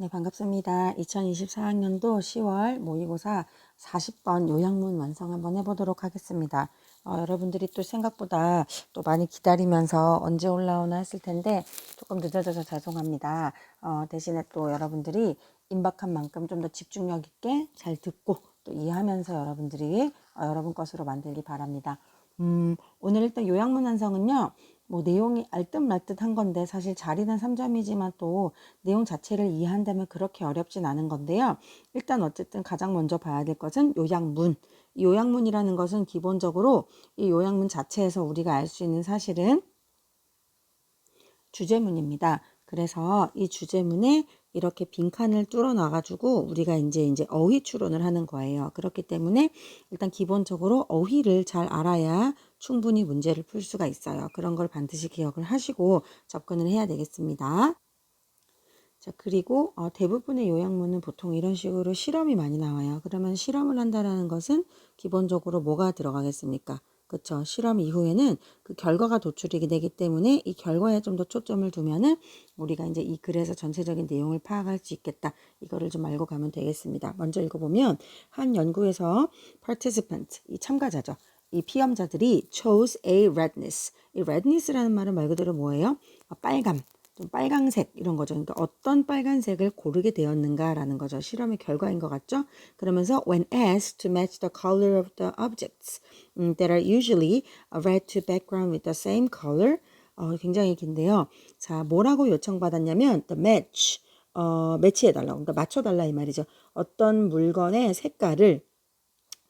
네, 반갑습니다. 2024학년도 10월 모의고사 40번 요약문 완성 한번 해보도록 하겠습니다. 여러분들이 또 생각보다 또 많이 기다리면서 언제 올라오나 했을 텐데 조금 늦어져서 죄송합니다. 대신에 또 여러분들이 임박한 만큼 좀 더 집중력 있게 잘 듣고 또 이해하면서 여러분들이 여러분 것으로 만들기 바랍니다. 오늘 일단 요약문 완성은요. 뭐 내용이 알듯말듯한 건데 사실 자리는 3점이지만 또 내용 자체를 이해한다면 그렇게 어렵진 않은 건데요. 일단 어쨌든 가장 먼저 봐야 될 것은 요약문. 이 요약문이라는 것은 기본적으로 이 요약문 자체에서 우리가 알 수 있는 사실은 주제문입니다. 그래서 이 주제문에 이렇게 빈칸을 뚫어 놔가지고 우리가 이제 어휘 추론을 하는 거예요. 그렇기 때문에 일단 기본적으로 어휘를 잘 알아야 충분히 문제를 풀 수가 있어요. 그런 걸 반드시 기억을 하시고 접근을 해야 되겠습니다. 자, 그리고 대부분의 요약문은 보통 이런 식으로 실험이 많이 나와요. 그러면 실험을 한다는 것은 기본적으로 뭐가 들어가겠습니까? 그쵸. 실험 이후에는 그 결과가 도출이 되기 때문에 이 결과에 좀 더 초점을 두면은 우리가 이제 이 글에서 전체적인 내용을 파악할 수 있겠다. 이거를 좀 알고 가면 되겠습니다. 먼저 읽어보면 한 연구에서 participant, 이 참가자죠. 이 피험자들이 chose a redness. 이 redness라는 말은 말 그대로 뭐예요? 빨감. 좀 빨강색 이런 거죠. 그러니까 어떤 빨간색을 고르게 되었는가라는 거죠. 실험의 결과인 것 같죠? 그러면서 when asked to match the color of the objects that are usually red to background with the same color 굉장히 긴데요. 자, 뭐라고 요청받았냐면 the match 매치해달라고 그러니까 맞춰달라 이 말이죠. 어떤 물건의 색깔을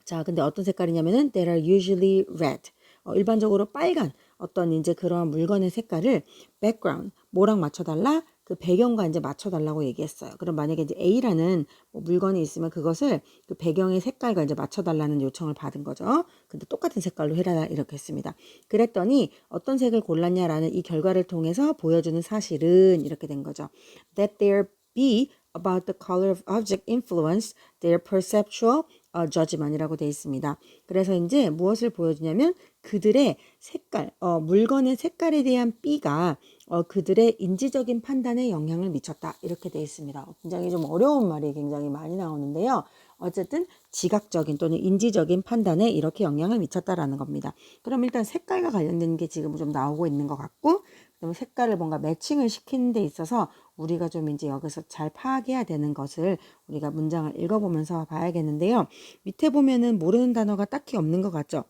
자, 근데 어떤 색깔이냐면은 that are usually red. 일반적으로 빨간 어떤 이제 그런 물건의 색깔을 background 뭐랑 맞춰달라? 그 배경과 이제 맞춰달라고 얘기했어요. 그럼 만약에 이제 A라는 뭐 물건이 있으면 그것을 그 배경의 색깔과 이제 맞춰달라는 요청을 받은 거죠. 근데 똑같은 색깔로 해라 이렇게 했습니다. 그랬더니 어떤 색을 골랐냐라는 이 결과를 통해서 보여주는 사실은 이렇게 된 거죠. That there be about the color of object influence their perceptual judgment이라고 되어 있습니다. 그래서 이제 무엇을 보여주냐면 그들의 색깔, 물건의 색깔에 대한 B가 그들의 인지적인 판단에 영향을 미쳤다. 이렇게 되어 있습니다. 굉장히 좀 어려운 말이 굉장히 많이 나오는데요. 어쨌든 지각적인 또는 인지적인 판단에 이렇게 영향을 미쳤다라는 겁니다. 그럼 일단 색깔과 관련된 게 지금 좀 나오고 있는 것 같고 그다음에 색깔을 뭔가 매칭을 시키는 데 있어서 우리가 좀 이제 여기서 잘 파악해야 되는 것을 우리가 문장을 읽어보면서 봐야겠는데요. 밑에 보면은 모르는 단어가 딱히 없는 것 같죠?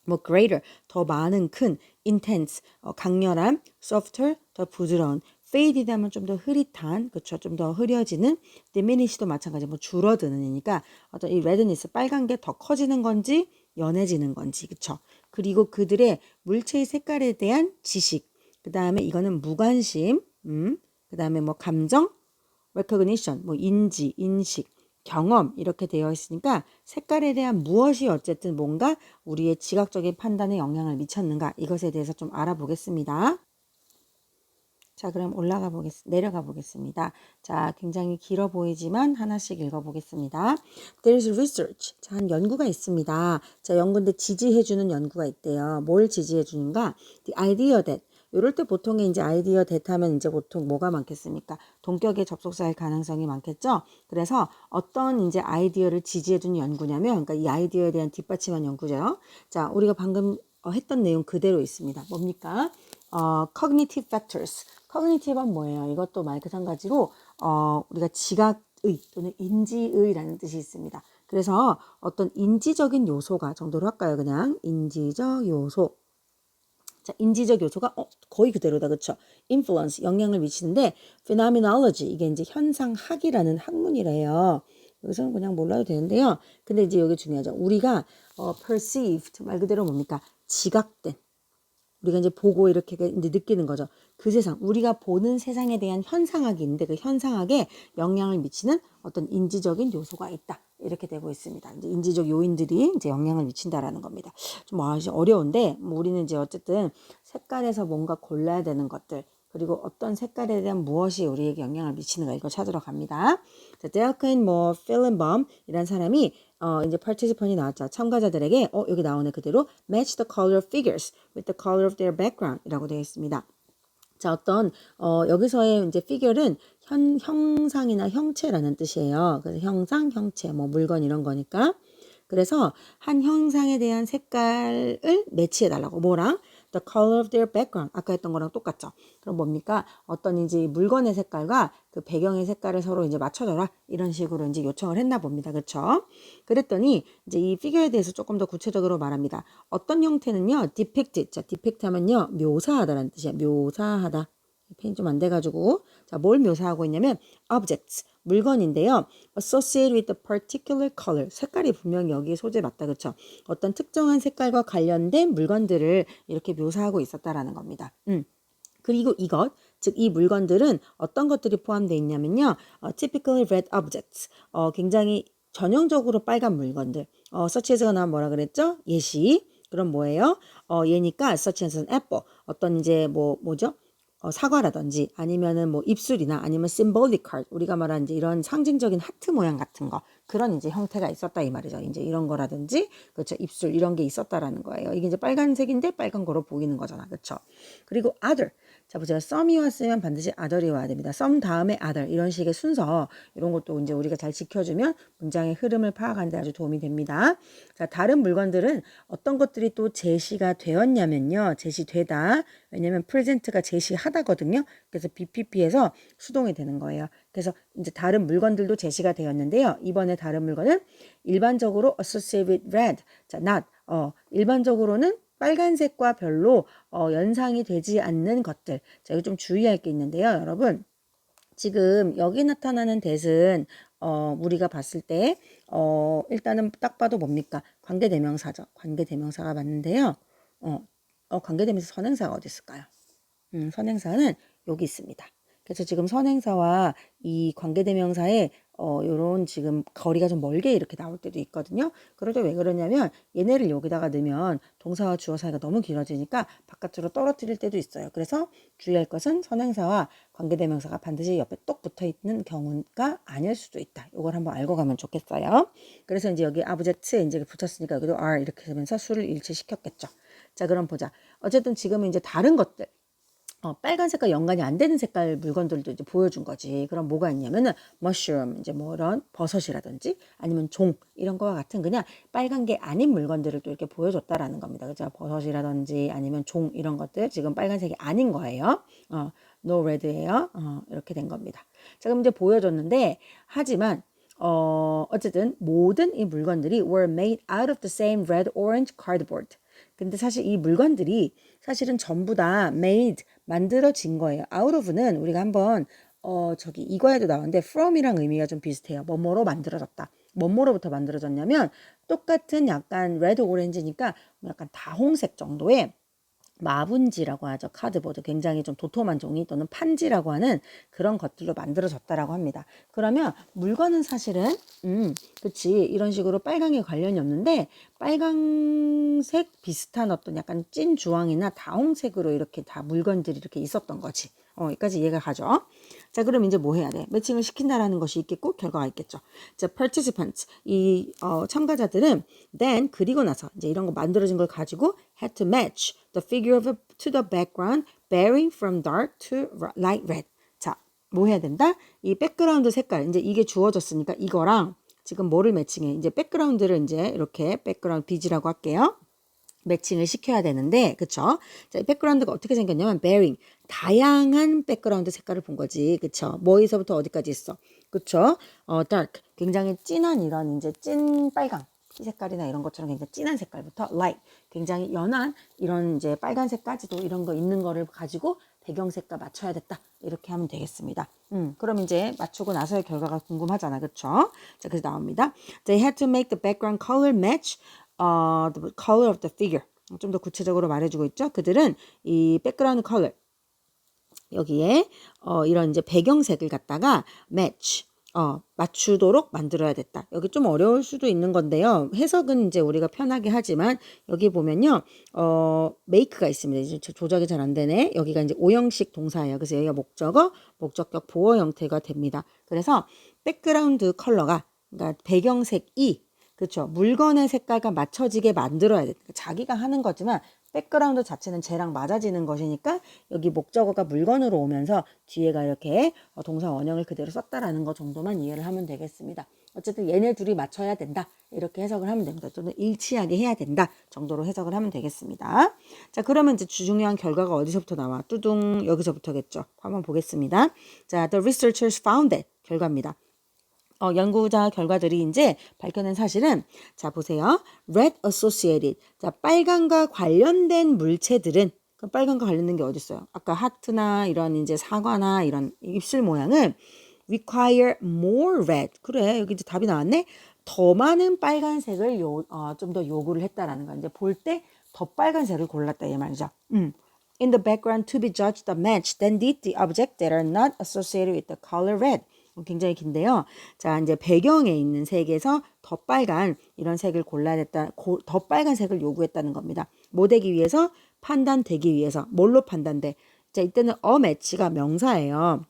뭐 greater, 더 많은, 큰, intense, 강렬한, softer, 더 부드러운, faded 하면 좀 더 흐릿한, 그쵸? 좀 더 흐려지는, diminish도 마찬가지, 뭐 줄어드는이니까 어떤 이 redness, 빨간 게 더 커지는 건지, 연해지는 건지, 그쵸? 그리고 그들의 물체의 색깔에 대한 지식, 그 다음에 이거는 무관심, 그 다음에 뭐 감정, recognition, 뭐 인지, 인식, 경험 이렇게 되어 있으니까 색깔에 대한 무엇이 어쨌든 뭔가 우리의 지각적인 판단에 영향을 미쳤는가 이것에 대해서 좀 알아보겠습니다. 자, 그럼 내려가 보겠습니다. 자, 굉장히 길어 보이지만 하나씩 읽어보겠습니다. There's research. 자, 한 연구가 있습니다. 자, 연구인데 지지해주는 연구가 있대요. 뭘 지지해주는가? The idea that. 이럴 때 보통의 이제 아이디어 대타면 이제 보통 뭐가 많겠습니까? 동격의 접속사일 가능성이 많겠죠? 그래서 어떤 이제 아이디어를 지지해주는 연구냐면, 그러니까 이 아이디어에 대한 뒷받침한 연구죠. 자, 우리가 방금 했던 내용 그대로 있습니다. 뭡니까? cognitive factors. cognitive는 뭐예요? 이것도 마찬가지로 우리가 지각의 또는 인지의라는 뜻이 있습니다. 그래서 어떤 인지적인 요소가 정도로 할까요? 그냥 인지적 요소. 자, 인지적 요소가 거의 그대로다. 그쵸? influence, 영향을 미치는데 phenomenology, 이게 이제 현상학이라는 학문이래요. 여기서는 그냥 몰라도 되는데요. 근데 이제 여기 중요하죠. 우리가 perceived, 말 그대로 뭡니까? 지각된. 우리가 이제 보고 이렇게 이제 느끼는 거죠. 그 세상, 우리가 보는 세상에 대한 현상학이 있는데 그 현상학에 영향을 미치는 어떤 인지적인 요소가 있다. 이렇게 되고 있습니다. 이제 인지적 요인들이 이제 영향을 미친다라는 겁니다. 좀 어려운데 뭐 우리는 이제 어쨌든 색깔에서 뭔가 골라야 되는 것들 그리고 어떤 색깔에 대한 무엇이 우리에게 영향을 미치는가 이걸 찾으러 갑니다. 자, 델킨 뭐 필렌범 이란 사람이 이제 participant이 나왔죠. 참가자들에게 여기 나오네 그대로 match the color of figures with the color of their background 이라고 되어 있습니다. 자, 여기서의 이제 figure은 형상이나 형체라는 뜻이에요. 그래서 형상, 형체, 뭐 물건 이런 거니까. 그래서 한 형상에 대한 색깔을 매치해 달라고. 뭐랑? The color of their background. 아까 했던 거랑 똑같죠. 그럼 뭡니까? 어떤 이제 물건의 색깔과 그 배경의 색깔을 서로 이제 맞춰줘라. 이런 식으로 이제 요청을 했나 봅니다. 그렇죠? 그랬더니 이제 이 피규어에 대해서 조금 더 구체적으로 말합니다. 어떤 형태는요, depict. 자, depict 하면요, 묘사하다라는 뜻이야. 묘사하다. 펜이 좀 안 돼가지고. 자, 뭘 묘사하고 있냐면, objects. 물건인데요. associated with a particular color. 색깔이 분명히 여기에 소재 맞다. 그렇죠? 어떤 특정한 색깔과 관련된 물건들을 이렇게 묘사하고 있었다라는 겁니다. 그리고 이것, 즉 이 물건들은 어떤 것들이 포함되어 있냐면요. typically red objects. 굉장히 전형적으로 빨간 물건들. such as가 나오면 뭐라 그랬죠? 예시. 그럼 뭐예요? 얘니까 such as an apple. 어떤 이제 뭐죠? 사과라든지 아니면은 뭐 입술이나 아니면 symbolic card 우리가 말하는 이제 이런 상징적인 하트 모양 같은 거 그런 이제 형태가 있었다 이 말이죠. 이제 이런 거라든지 그렇죠. 입술 이런 게 있었다라는 거예요. 이게 이제 빨간색인데 빨간 거로 보이는 거잖아. 그렇죠? 그리고 other. 자, 보세요. some이 왔으면 반드시 other이 와야 됩니다. some 다음에 other 이런 식의 순서 이런 것도 이제 우리가 잘 지켜주면 문장의 흐름을 파악하는 데 아주 도움이 됩니다. 자, 다른 물건들은 어떤 것들이 또 제시가 되었냐면요. 제시되다. 왜냐면 present가 제시하다거든요. 그래서 BPP에서 수동이 되는 거예요. 그래서 이제 다른 물건들도 제시가 되었는데요. 이번에 다른 물건은 일반적으로 associated with red. 자, not. 일반적으로는 빨간색과 별로 연상이 되지 않는 것들. 자, 이거 좀 주의할 게 있는데요. 여러분. 지금 여기 나타나는 that은 우리가 봤을 때 일단은 딱 봐도 뭡니까? 관계대명사죠. 관계대명사가 맞는데요. 관계대명사 선행사가 어디 있을까요? 선행사는 여기 있습니다. 그래서 지금 선행사와 이 관계대명사의 요런 지금 거리가 좀 멀게 이렇게 나올 때도 있거든요. 그럴 때 왜 그러냐면 얘네를 여기다가 넣으면 동사와 주어 사이가 너무 길어지니까 바깥으로 떨어뜨릴 때도 있어요. 그래서 주의할 것은 선행사와 관계대명사가 반드시 옆에 똑 붙어 있는 경우가 아닐 수도 있다. 이걸 한번 알고 가면 좋겠어요. 그래서 이제 여기 object에 이제 붙였으니까 여기도 are 이렇게 되면서 수를 일치시켰겠죠. 자, 그럼 보자. 어쨌든 지금은 이제 다른 것들. 빨간색과 연관이 안 되는 색깔 물건들도 이제 보여준 거지. 그럼 뭐가 있냐면은 mushroom 이제 뭐 이런 버섯이라든지 아니면 종 이런 거와 같은 그냥 빨간 게 아닌 물건들을 또 이렇게 보여줬다라는 겁니다. 그죠? 버섯이라든지 아니면 종 이런 것들 지금 빨간색이 아닌 거예요. no red예요. 이렇게 된 겁니다. 자, 그럼 이제 보여줬는데 하지만 어쨌든 모든 이 물건들이 were made out of the same red orange cardboard. 근데 사실 이 물건들이 사실은 전부 다 made 만들어진 거예요. out of는 우리가 한번 저기 이과에도 나오는데 from이랑 의미가 좀 비슷해요. 뭐뭐로 만들어졌다. 뭐뭐로부터 만들어졌냐면 똑같은 약간 레드 오렌지니까 약간 다홍색 정도의 마분지라고 하죠. 카드보드 굉장히 좀 도톰한 종이 또는 판지라고 하는 그런 것들로 만들어졌다라고 합니다. 그러면 물건은 사실은 그치 이런 식으로 빨강에 관련이 없는데 빨강색 비슷한 어떤 약간 찐 주황이나 다홍색으로 이렇게 다 물건들이 이렇게 있었던 거지. 여기까지 이해가 가죠. 자, 그럼 이제 뭐 해야 돼? 매칭을 시킨다라는 것이 있겠고 결과가 있겠죠. 자, participants 이 참가자들은 then 그리고 나서 이제 이런 거 만들어진 걸 가지고 had to match the figure to the background varying from dark to light red. 자, 뭐 해야 된다? 이 백그라운드 색깔 이제 이게 주어졌으니까 이거랑 지금 뭐를 매칭해? 이제 백그라운드를 이제 이렇게 백그라운드 비지라고 할게요. 매칭을 시켜야 되는데, 그쵸? 자, 이 백그라운드가 어떻게 생겼냐면, bearing. 다양한 백그라운드 색깔을 본 거지. 그쵸? 뭐에서부터 어디까지 있어? 그쵸? dark. 굉장히 진한 이런 이제 찐 빨강. 피 색깔이나 이런 것처럼 굉장히 진한 색깔부터 light. 굉장히 연한 이런 이제 빨간색까지도 이런 거 있는 거를 가지고 배경색과 맞춰야 됐다. 이렇게 하면 되겠습니다. 그럼 이제 맞추고 나서의 결과가 궁금하잖아. 그쵸? 자, 그래서 나옵니다. They had to make the background color match the color of the figure. 좀 더 구체적으로 말해주고 있죠. 그들은 이 백그라운드 컬러 여기에 이런 이제 배경색을 갖다가 match 맞추도록 만들어야 됐다. 여기 좀 어려울 수도 있는 건데요. 해석은 이제 우리가 편하게 하지만 여기 보면요. make가 있습니다. 이제 조작이 잘 안 되네. 여기가 이제 오형식 동사예요. 그래서 여기가 목적어, 목적격 보어 형태가 됩니다. 그래서 백그라운드 컬러가 그러니까 배경색이 그렇죠. 물건의 색깔과 맞춰지게 만들어야 돼. 자기가 하는 거지만 백그라운드 자체는 쟤랑 맞아지는 것이니까 여기 목적어가 물건으로 오면서 뒤에가 이렇게 동사 원형을 그대로 썼다라는 것 정도만 이해를 하면 되겠습니다. 어쨌든 얘네 둘이 맞춰야 된다. 이렇게 해석을 하면 됩니다. 또는 일치하게 해야 된다 정도로 해석을 하면 되겠습니다. 자, 그러면 이제 중요한 결과가 어디서부터 나와? 뚜둥 여기서부터겠죠. 한번 보겠습니다. 자, the researchers found that 결과입니다. 연구자 결과들이 이제 밝혀낸 사실은 자 보세요. red associated 자 빨간과 관련된 물체들은 그 빨간과 관련된 게 어디 있어요? 아까 하트나 이런 이제 사과나 이런 입술 모양은 require more red 그래 여기 이제 답이 나왔네. 더 많은 빨간색을 좀 더 요구를 했다라는 거 이제 볼 때 더 빨간색을 골랐다 이 말이죠. In the background to be judged a match then did the object that are not associated with the color red. 굉장히 긴데요. 자, 이제 배경에 있는 색에서 더 빨간 이런 색을 골라야 됐다. 더 빨간 색을 요구했다는 겁니다. 뭐 되기 위해서? 판단되기 위해서. 뭘로 판단돼? 자, 이때는 a match가 명사예요.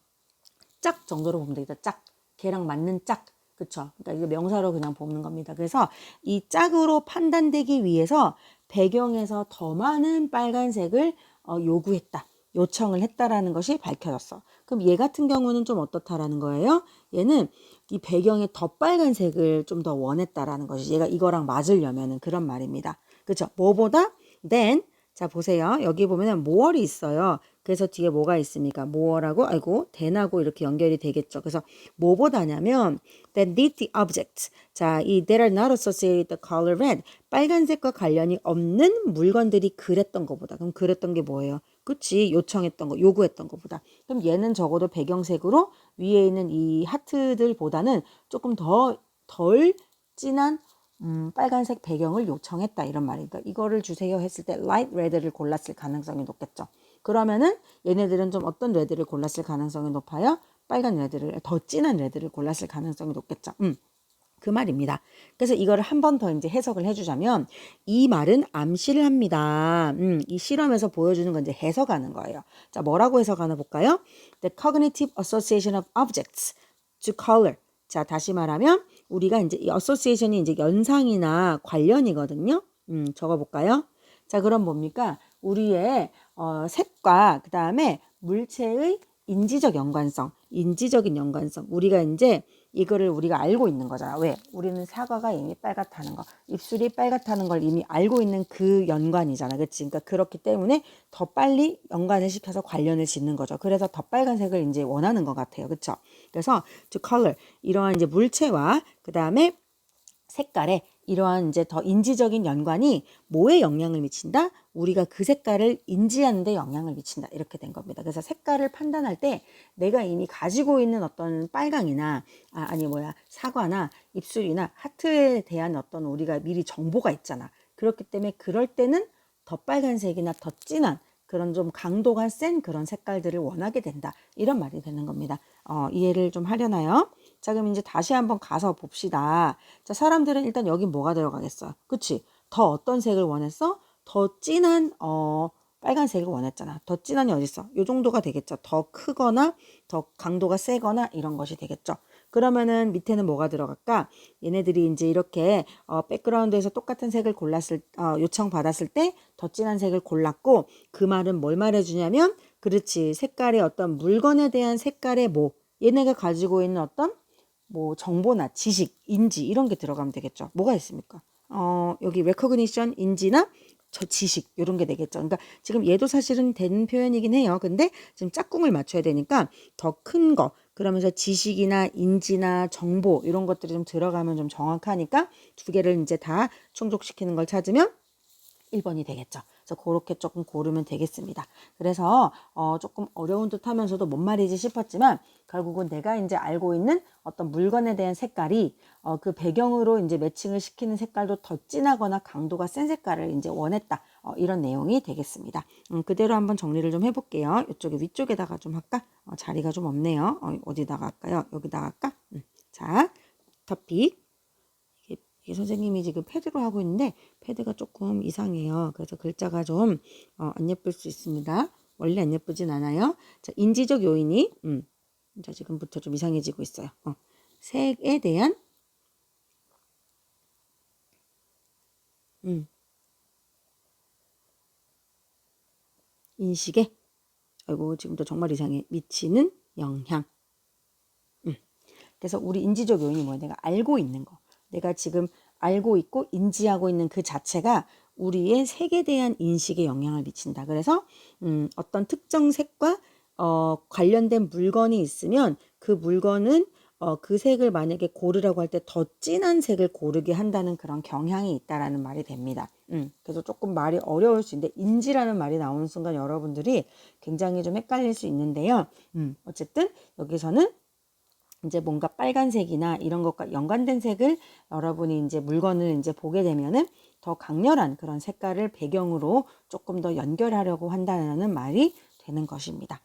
짝 정도로 보면 되겠다. 짝. 걔랑 맞는 짝. 그쵸? 그러니까 이거 명사로 그냥 보는 겁니다. 그래서 이 짝으로 판단되기 위해서 배경에서 더 많은 빨간색을 요구했다. 요청을 했다라는 것이 밝혀졌어. 그럼 얘 같은 경우는 좀 어떻다라는 거예요? 얘는 이 배경에 더 빨간색을 좀 더 원했다라는 것이 얘가 이거랑 맞으려면은 그런 말입니다. 그렇죠? 뭐보다 then 자 보세요. 여기 보면은 more이 있어요. 그래서 뒤에 뭐가 있습니까? more하고 아이고 than하고 이렇게 연결이 되겠죠. 그래서 뭐보다냐면 that did the objects 자, 이 that are not associated with the color red 빨간색과 관련이 없는 물건들이 그랬던 것보다 그럼 그랬던 게 뭐예요? 그치 요청했던 거 요구했던 것보다 그럼 얘는 적어도 배경색으로 위에 있는 이 하트들보다는 조금 덜 진한 빨간색 배경을 요청했다 이런 말이니까 이거를 주세요 했을 때 light red를 골랐을 가능성이 높겠죠. 그러면은 얘네들은 좀 어떤 레드를 골랐을 가능성이 높아요? 빨간 레드를 더 진한 레드를 골랐을 가능성이 높겠죠. 그 말입니다. 그래서 이거를 한 번 더 이제 해석을 해주자면 이 말은 암시를 합니다. 이 실험에서 보여주는 건 이제 해석하는 거예요. 자, 뭐라고 해석하나 볼까요? The cognitive association of objects to color. 자, 다시 말하면 우리가 이제 이 association이 이제 연상이나 관련이거든요. 적어볼까요? 자, 그럼 뭡니까? 우리의 색과 그 다음에 물체의 인지적인 연관성. 우리가 이제 이거를 우리가 알고 있는 거잖아. 왜? 우리는 사과가 이미 빨갛다는 거, 입술이 빨갛다는 걸 이미 알고 있는 그 연관이잖아. 그치? 그러니까 그렇기 때문에 더 빨리 연관을 시켜서 관련을 짓는 거죠. 그래서 더 빨간색을 이제 원하는 것 같아요. 그쵸? 그래서 to color, 이러한 이제 물체와 그 다음에 색깔에 이러한 이제 더 인지적인 연관이 뭐에 영향을 미친다? 우리가 그 색깔을 인지하는 데 영향을 미친다. 이렇게 된 겁니다. 그래서 색깔을 판단할 때 내가 이미 가지고 있는 어떤 빨강이나 사과나 입술이나 하트에 대한 어떤 우리가 미리 정보가 있잖아. 그렇기 때문에 그럴 때는 더 빨간색이나 더 진한 그런 좀 강도가 센 그런 색깔들을 원하게 된다. 이런 말이 되는 겁니다. 이해를 좀 하려나요? 자, 그럼 이제 다시 한번 가서 봅시다. 자, 사람들은 일단 여기 뭐가 들어가겠어? 그치? 더 어떤 색을 원했어? 더 진한, 빨간색을 원했잖아. 더 진한이 어딨어? 요 정도가 되겠죠. 더 크거나, 더 강도가 세거나 이런 것이 되겠죠. 그러면은 밑에는 뭐가 들어갈까? 얘네들이 이제 이렇게, 백그라운드에서 똑같은 색을 요청받았을 때 더 진한 색을 골랐고, 그 말은 뭘 말해주냐면, 그렇지. 색깔의 어떤 물건에 대한 색깔의 얘네가 가지고 있는 어떤 정보나 지식, 인지 이런 게 들어가면 되겠죠. 뭐가 있습니까? 여기 recognition, 인지나 지식 이런 게 되겠죠. 그러니까 지금 얘도 사실은 된 표현이긴 해요. 근데 지금 짝꿍을 맞춰야 되니까 더 큰 거, 그러면서 지식이나 인지나 정보 이런 것들이 좀 들어가면 좀 정확하니까 두 개를 이제 다 충족시키는 걸 찾으면 1번이 되겠죠. 그래서 그렇게 조금 고르면 되겠습니다. 그래서 조금 어려운 듯 하면서도 뭔 말이지 싶었지만 결국은 내가 이제 알고 있는 어떤 물건에 대한 색깔이 그 배경으로 이제 매칭을 시키는 색깔도 더 진하거나 강도가 센 색깔을 이제 원했다. 이런 내용이 되겠습니다. 그대로 한번 정리를 좀 해볼게요. 이쪽에 위쪽에다가 좀 할까? 자리가 좀 없네요. 어디다가 할까요? 여기다가 할까? 자, 토픽. 이게 선생님이 지금 패드로 하고 있는데 패드가 조금 이상해요. 그래서 글자가 좀 안 예쁠 수 있습니다. 원래 안 예쁘진 않아요. 자, 인지적 요인이 자, 지금부터 좀 이상해지고 있어요. 색에 대한 인식에, 아이고 지금도 정말 이상해, 미치는 영향. 그래서 우리 인지적 요인이 뭐야? 내가 알고 있는 거. 내가 지금 알고 있고 인지하고 있는 그 자체가 우리의 색에 대한 인식에 영향을 미친다. 그래서 어떤 특정 색과 관련된 물건이 있으면 그 물건은 그 색을 만약에 고르라고 할 때 더 진한 색을 고르게 한다는 그런 경향이 있다라는 말이 됩니다. 그래서 조금 말이 어려울 수 있는데 인지라는 말이 나오는 순간 여러분들이 굉장히 좀 헷갈릴 수 있는데요. 어쨌든 여기서는 이제 뭔가 빨간색이나 이런 것과 연관된 색을 여러분이 이제 물건을 이제 보게 되면은 더 강렬한 그런 색깔을 배경으로 조금 더 연결하려고 한다는 말이 되는 것입니다.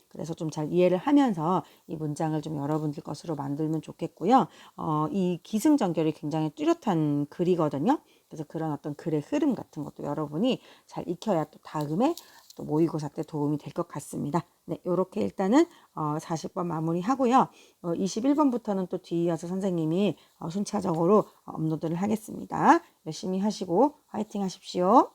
그래서 좀 잘 이해를 하면서 이 문장을 좀 여러분들 것으로 만들면 좋겠고요. 이 기승전결이 굉장히 뚜렷한 글이거든요. 그래서 그런 어떤 글의 흐름 같은 것도 여러분이 잘 익혀야 또 다음에 또 모의고사 때 도움이 될 것 같습니다. 네, 요렇게 일단은 40번 마무리 하고요. 21번부터는 또 뒤이어서 선생님이 순차적으로 업로드를 하겠습니다. 열심히 하시고 화이팅 하십시오.